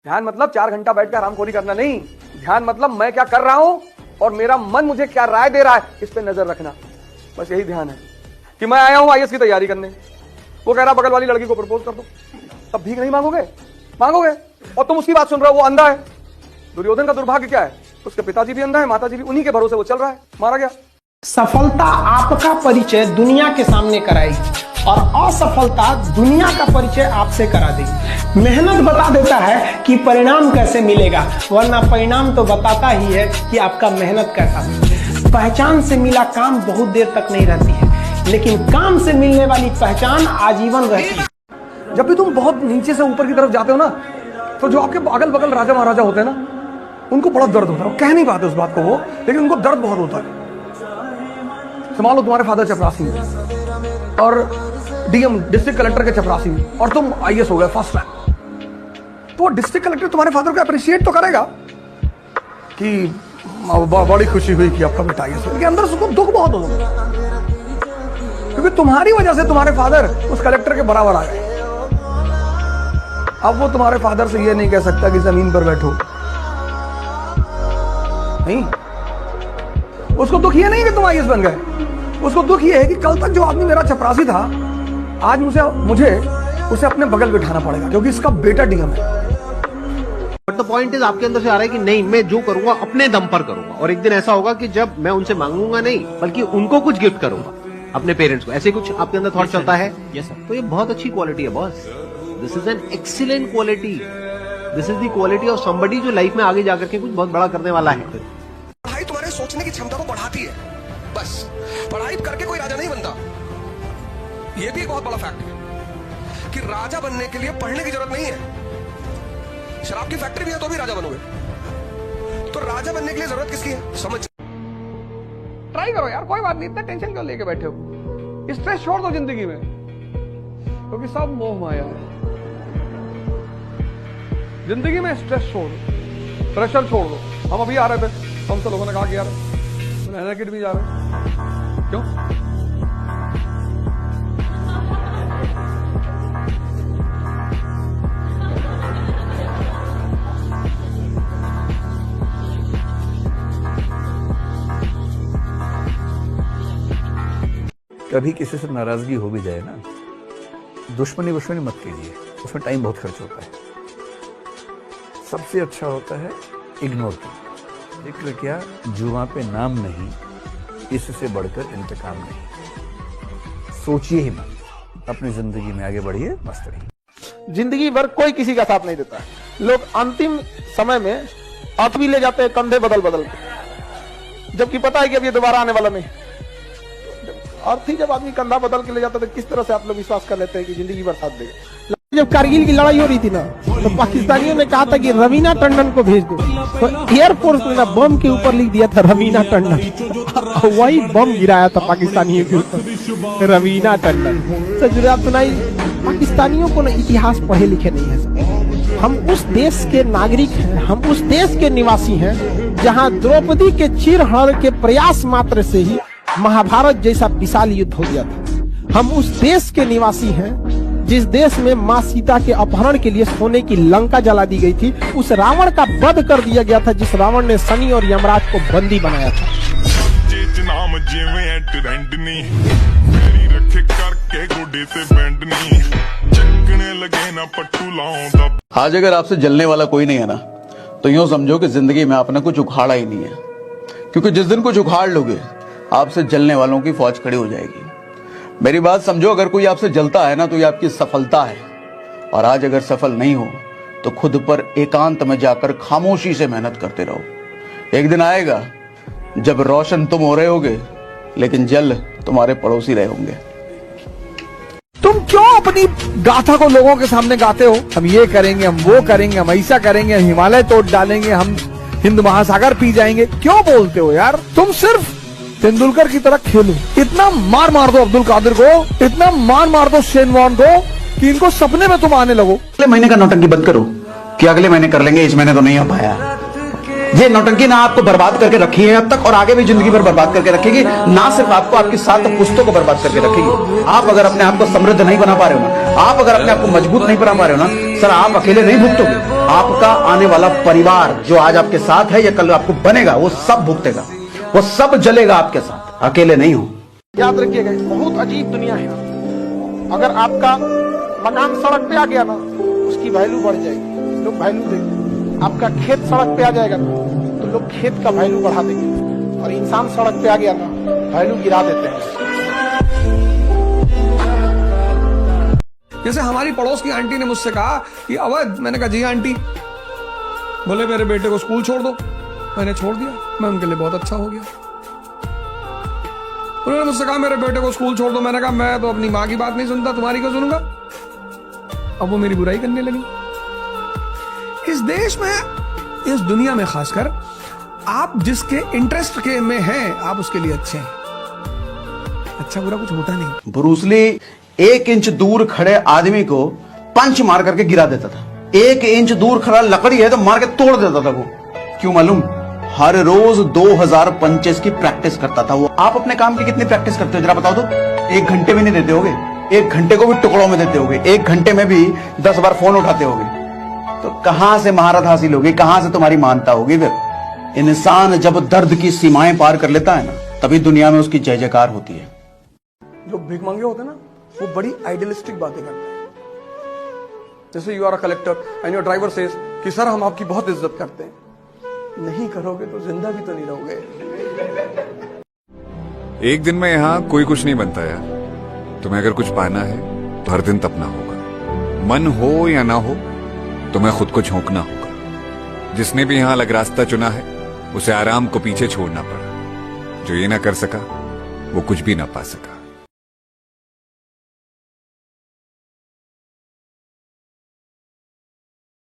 ध्यान मतलब 4 घंटा बैठ कर आरामखोरी करना नहीं। ध्यान मतलब मैं क्या कर रहा हूं और मेरा मन मुझे क्या राय दे रहा है, इस पे नजर रखना। बस यही ध्यान है कि मैं आया हूं आईएएस की तैयारी करने, वो कह रहा बगल वाली लड़की को प्रपोज कर दो, तब भीख नहीं मांगोगे? मांगोगे। और तुम उसकी बात सुन रहे हो, वो अंधा है। दुर्योधन का दुर्भाग्य क्या है, उसके पिताजी भी अंधा है, माताजी भी, उन्हीं के भरोसे वो चल रहा है, मारा गया। सफलता आपका परिचय दुनिया के सामने कराएगी और असफलता दुनिया का परिचय आपसे करा देगी। मेहनत बता देता है कि परिणाम कैसे मिलेगा, वरना परिणाम तो बताता ही है कि आपका मेहनत कैसा। पहचान से मिला काम बहुत देर तक नहीं रहती है, लेकिन काम से मिलने वाली पहचान आजीवन रहती है। जब भी तुम बहुत नीचे से ऊपर की तरफ जाते हो ना, तो जो आपके अगल बगल राजा महाराजा होते हैं ना, उनको बड़ा दर्द होता है। वो कह नहीं पाते उस बात को वो, लेकिन उनको दर्द बहुत होता है। मान लो तुम्हारे फादर चपरासी हैं और डीएम डिस्ट्रिक्ट कलेक्टर के चपरासी हैं और तुम आईएएस हो गए फर्स्ट रैंक, तो डिस्ट्रिक्ट कलेक्टर तुम्हारे फादर को अप्रिशिएट तो करेगा कि बड़ी खुशी हुई कि आपका बेटा आईएएस हो, लेकिन अंदर उसको दुख बहुत होगा, क्योंकि तुम्हारी वजह से तुम्हारे फादर उस कलेक्टर के बराबर आ गए। अब वो तुम्हारे फादर से ये नहीं कह सकता कि जमीन पर बैठो, नहीं। उसको दुख ये नहीं कि तुम आईएएस बन गए, उसको दुख ये है कि कल तक जो आदमी मेरा चपरासी था, आज मुझे उसे अपने बगल बिठाना पड़ेगा क्योंकि इसका बेटा डीएम है। बट द पॉइंट इज आपके अंदर से आ रहा है कि नहीं, मैं जो करूंगा अपने दम पर करूंगा, और एक दिन ऐसा होगा कि जब मैं उनसे मांगूंगा नहीं बल्कि उनको कुछ गिफ्ट करूंगा, अपने पेरेंट्स को। ऐसे कुछ आपके अंदर थॉट चलता है? Yes sir. तो ये बहुत अच्छी क्वालिटी है boss. This is an excellent quality. This is the quality of somebody जो लाइफ में आगे जाकर के कुछ बहुत बड़ा करने वाला है। पढ़ाई तुम्हारे सोचने की क्षमता को बढ़ाती है, बस। पढ़ाई करके कोई राजा नहीं बनता। यह भी एक बहुत बड़ा फैक्ट है कि राजा बनने के लिए पढ़ने की जरूरत नहीं है। शराब की फैक्ट्री भी है तो भी राजा बनोगे। तो राजा बनने के लिए जरूरत किसकी है, समझ। ट्राई करो यार, कोई बात नहीं, इतना टेंशन क्यों लेके बैठे हो? स्ट्रेस छोड़ दो जिंदगी में, क्योंकि सब मोह माया है। जिंदगी में स्ट्रेस छोड़ दो, प्रेशर छोड़ दो। हम अभी आ रहे थे, हमसे लोगों ने कहा कि यार नैना किट भी जा रहे, क्यों? कभी किसी से नाराजगी हो भी जाए ना, दुश्मनी मत कीजिए, उसमें टाइम बहुत खर्च होता है। सबसे अच्छा होता है इग्नोर कीजिए। जिक्र क्या, जुआ पे नाम नहीं, इससे बढ़कर इंतकाम नहीं। सोचिए ही मत, अपनी जिंदगी में आगे बढ़िए, मस्त रहिए। जिंदगी भर कोई किसी का साथ नहीं देता है। लोग अंतिम समय में हाथ भी ले जाते हैं कंधे बदल के, जबकि पता है कि अब ये दोबारा आने वाला नहीं। और थी जब आदमी कंधा बदल के ले जाता था, किस तरह से आप लोग विश्वास कर लेते हैं कि जिंदगी भर साथ देगा। जब कारगिल की लड़ाई हो रही थी ना, तो पाकिस्तानियों ने कहा था कि रवीना टंडन को भेज दो, तो एयरफोर्स ने बम के ऊपर लिख दिया था रवीना टंडन। वही बम गिराया था पाकिस्तानियों के ऊपर, रवीना टंडन। सर आप सुनाई, पाकिस्तानियों को ना इतिहास पढ़े लिखे नहीं है। हम उस देश के नागरिक हैं, हम उस देश के निवासी हैं जहाँ द्रौपदी के चीरहरण के प्रयास मात्र से ही महाभारत जैसा विशाल युद्ध हो गया था। हम उस देश के निवासी हैं जिस देश में माँ सीता के अपहरण के लिए सोने की लंका जला दी गई थी। उस रावण का वध कर दिया गया था जिस रावण ने शनि और यमराज को बंदी बनाया था। आज अगर आपसे जलने वाला कोई नहीं है ना, तो यूं समझो कि जिंदगी में आपने कुछ उखाड़ा ही नहीं है, क्योंकि जिस दिन कुछ उखाड़ लोगे, आपसे जलने वालों की फौज खड़ी हो जाएगी। मेरी बात समझो, अगर कोई आपसे जलता है ना, तो ये आपकी सफलता है। और आज अगर सफल नहीं हो तो खुद पर एकांत में जाकर खामोशी से मेहनत करते रहो। एक दिन आएगा जब रोशन तुम हो रहे होगे, लेकिन जल तुम्हारे पड़ोसी रहे होंगे। तुम क्यों अपनी गाथा को लोगों के सामने गाते हो? हम ये करेंगे, हम वो करेंगे, हम ऐसा करेंगे, हम हिमालय तोड़ डालेंगे, हम हिंद महासागर पी जाएंगे। क्यों बोलते हो यार? तुम सिर्फ तेंदुलकर की तरह खेलो। इतना मार दो अब्दुल कादिर को, इतना मार दो शेन वॉर्न को कि इनको सपने में तुम आने लगो। अगले महीने का नौटंकी बंद करो कि अगले महीने कर लेंगे, इस महीने तो नहीं हो पाया। ये नौटंकी ना आपको बर्बाद करके रखी है अब तक, और आगे भी जिंदगी भर बर्बाद करके रखेगी। ना सिर्फ आपको, आपकी 7 पुश्तों को बर्बाद करके रखेगी। आप अगर अपने आप को समृद्ध नहीं बना पा रहे हो ना, आप अगर अपने आप को मजबूत नहीं बना पा रहे हो ना, सर आप अकेले नहीं भुगतोगे। आपका आने वाला परिवार जो आज आपके साथ है या कल आपको बनेगा, वो सब भुगतेगा, वो सब जलेगा आपके साथ, अकेले नहीं हो। याद रखिएगा, बहुत अजीब दुनिया है। अगर आपका मकान सड़क पे आ गया ना, उसकी वैल्यू बढ़ जाएगी, लोग वैल्यू देंगे। आपका खेत सड़क पे आ जाएगा ना, तो लोग खेत का वैल्यू बढ़ा देंगे। और इंसान सड़क पे आ गया ना, वैल्यू गिरा देते हैं। जैसे हमारी पड़ोस की आंटी ने मुझसे कहा कि अवध, मैंने कहा जी आंटी, बोले मेरे बेटे को स्कूल छोड़ दो। मैंने छोड़ दिया, मैं उनके लिए बहुत अच्छा हो गया। उन्होंने मुझसे कहा मेरे बेटे को स्कूल छोड़ दो। मैंने कहा मैं तो अपनी माँ की बात नहीं सुनता, तुम्हारी क्यों सुनूंगा। अब वो मेरी बुराई करने लगी। इस देश में, इस दुनिया में खासकर, आप जिसके इंटरेस्ट के में हैं, आप उसके लिए अच्छे हैं। अच्छा बुरा कुछ होता नहीं। ब्रूस ली 1 इंच दूर खड़े आदमी को पंच मार करके गिरा देता था। 1 इंच दूर खड़ा लकड़ी है तो मार के तोड़ देता था वो। क्यों मालूम? हर रोज 2000 पंचेस की प्रैक्टिस करता था वो। आप अपने काम की कितनी प्रैक्टिस करते हो जरा बताओ तो? 1 घंटे भी नहीं देते होगे, 1 घंटे को भी टुकड़ों में देते होगे, 1 घंटे में भी 10 बार फोन उठाते होगे। तो कहां से महारत हासिल होगी, कहां से तुम्हारी मानता होगी? फिर इंसान जब दर्द की सीमाएं पार कर लेता है ना, तभी दुनिया में उसकी जय जयकार होती है। जो भिखमंगे होते हैं ना, वो बड़ी आइडियलिस्टिक बातें करते हैं। जैसे you are a collector and your driver says कि सर हम आपकी बहुत इज्जत करते हैं। नहीं करोगे तो जिंदा भी तो नहीं रहोगे। एक दिन में यहां कोई कुछ नहीं बनता यार। तुम्हें अगर कुछ पाना है तो हर दिन तपना होगा, मन हो या ना हो, तुम्हें खुद को झोंकना होगा। जिसने भी यहां अलग रास्ता चुना है, उसे आराम को पीछे छोड़ना पड़ा। जो ये ना कर सका, वो कुछ भी ना पा सका।